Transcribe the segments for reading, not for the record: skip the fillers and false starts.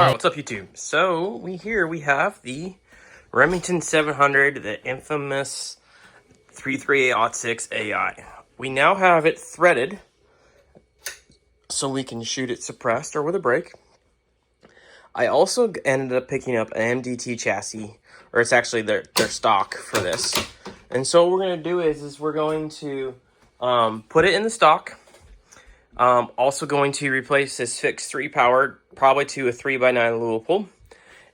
Alright, what's up YouTube? So, we have the Remington 700, the infamous 338-06 AI. We now have it threaded, so we can shoot it suppressed or with a brake. I also ended up picking up an MDT chassis, or it's actually their stock for this. And so what we're going to do is we're going to put it in the stock. Also going to replace this fixed 3 powered, probably to a 3x9 Louisville,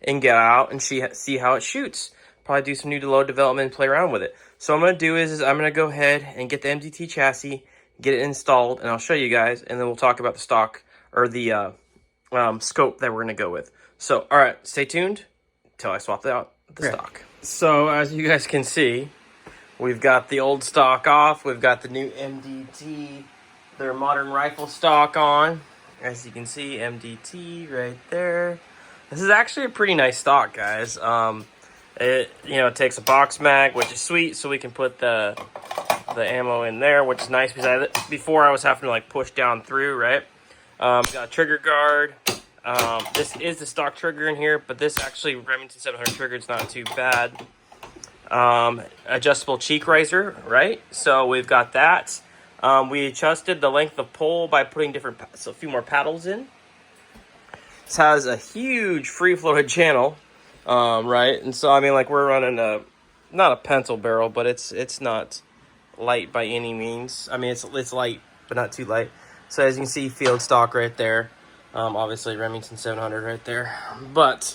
and get out and see how it shoots. Probably do some new load development and play around with it. So what I'm going to do is I'm going to go ahead and get the MDT chassis, get it installed, and I'll show you guys, and then we'll talk about the stock, or the scope that we're going to go with. So, alright, stay tuned until I swap out the stock. So, as you guys can see, we've got the old stock off, we've got the new MDT, their modern rifle stock on. As you can see, MDT right there. This is actually a pretty nice stock, guys. It takes a box mag, which is sweet, so we can put the ammo in there, which is nice because before I was having to like push down through, right? Got a trigger guard. This is the stock trigger in here, but this actually Remington 700 trigger is not too bad. Adjustable cheek riser, right? So we've got that. We adjusted the length of pole by putting a few more paddles in. This has a huge free-floated channel, right? And so, I mean, like, we're running not a pencil barrel, but it's not light by any means. I mean, it's light, but not too light. So, as you can see, field stock right there. Obviously, Remington 700 right there. But,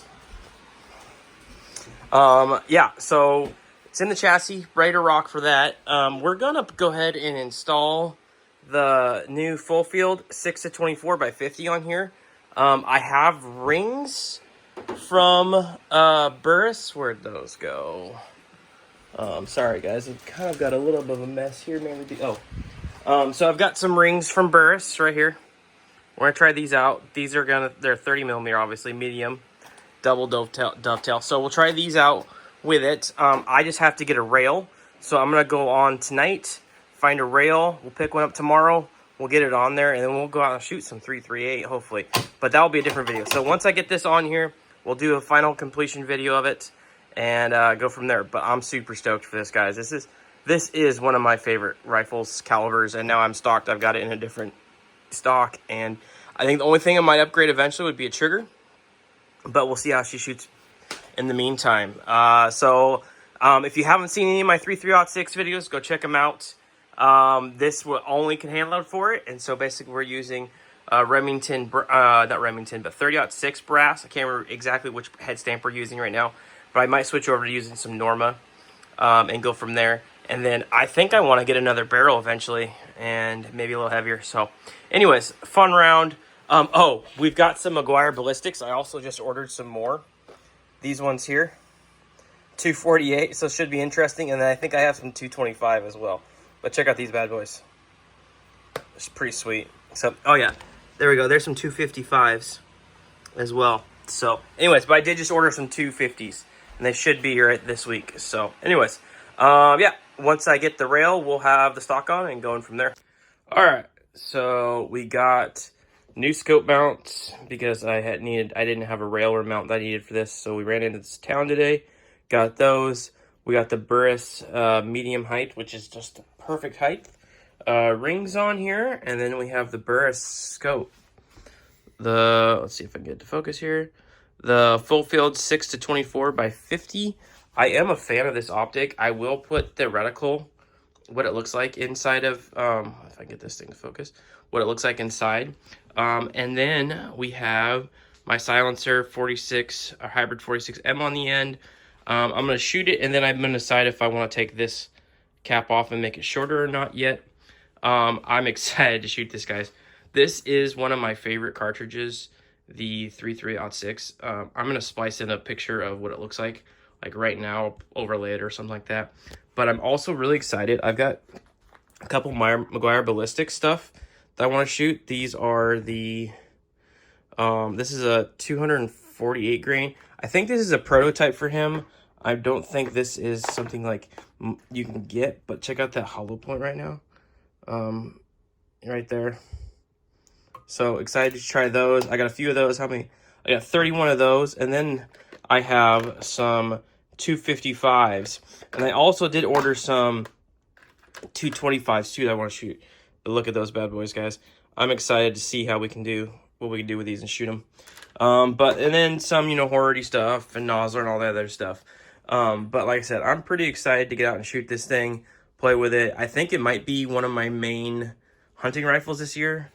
yeah, so it's in the chassis, ready to rock for that. We're going to go ahead and install the new full field 6-24 by 50 on here. I have rings from Burris. Where'd those go? Sorry guys, I've kind of got a little bit of a mess here. So I've got some rings from Burris right here. We're gonna try these out. These are they're 30mm, obviously, medium, double dovetail. So we'll try these out with it. I just have to get a rail, so I'm gonna go on tonight, find a rail. We'll pick one up tomorrow. We'll get it on there, and then we'll go out and shoot some 338, hopefully. But that'll be a different video. So once I get this on here, we'll do a final completion video of it and go from there. But I'm super stoked for this, guys. This is one of my favorite rifles calibers, and now I'm stocked. I've got it in a different stock, and I think the only thing I might upgrade eventually would be a trigger. But we'll see how she shoots in the meantime. If you haven't seen any of my 338-06 videos, go check them out. This will only can hand load for it, and so basically we're using Remington, not Remington, but 30-06 brass. I can't remember exactly which head stamp we're using right now, but I might switch over to using some Norma and go from there. And then I think I want to get another barrel eventually, and maybe a little heavier. So anyways, fun round. We've got some McGuire ballistics. I also just ordered some more. These ones here, 248, so it should be interesting. And then I think I have some 225 as well. But check out these bad boys. It's pretty sweet. So, oh yeah, there we go. There's some 255s as well. So, anyways, but I did just order some 250s, and they should be here this week. So, anyways, yeah, once I get the rail, we'll have the stock on and going from there. All right, so we got new scope mounts because I didn't have a rail or mount that I needed for this. So we ran into this town today, got those. We got the Burris medium height, which is just perfect height. Rings on here, and then we have the Burris scope. Let's see if I can get to focus here. The full field 6-24 by 50. I am a fan of this optic. I will put the reticle, what it looks like inside of, if I can get this thing to focus, what it looks like inside. And then we have my silencer 46, a hybrid 46M on the end. I'm going to shoot it, and then I'm going to decide if I want to take this cap off and make it shorter or not yet. I'm excited to shoot this, guys. This is one of my favorite cartridges, the 338-06. I'm going to splice in a picture of what it looks like right now, overlay it or something like that. But I'm also really excited. I've got a couple of McGuire ballistic stuff that I want to shoot. These are the, this is a 248 grain. I think this is a prototype for him. I don't think this is something like you can get, but check out that hollow point right now. Right there. So excited to try those. I got a few of those. I got 31 of those, and then I have some 255s, and I also did order some 225s too that I want to shoot. But look at those bad boys, guys. I'm excited to see how we can do, what we can do with these and shoot them. And then some, you know, horror-y stuff and nozzler and all that other stuff. But like I said, I'm pretty excited to get out and shoot this thing, play with it. I think it might be one of my main hunting rifles this year.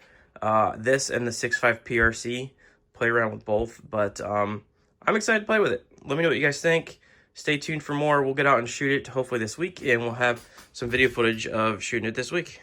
This and the 6.5 PRC. Play around with both, but I'm excited to play with it. Let me know what you guys think. Stay tuned for more. We'll get out and shoot it hopefully this week, and we'll have some video footage of shooting it this week.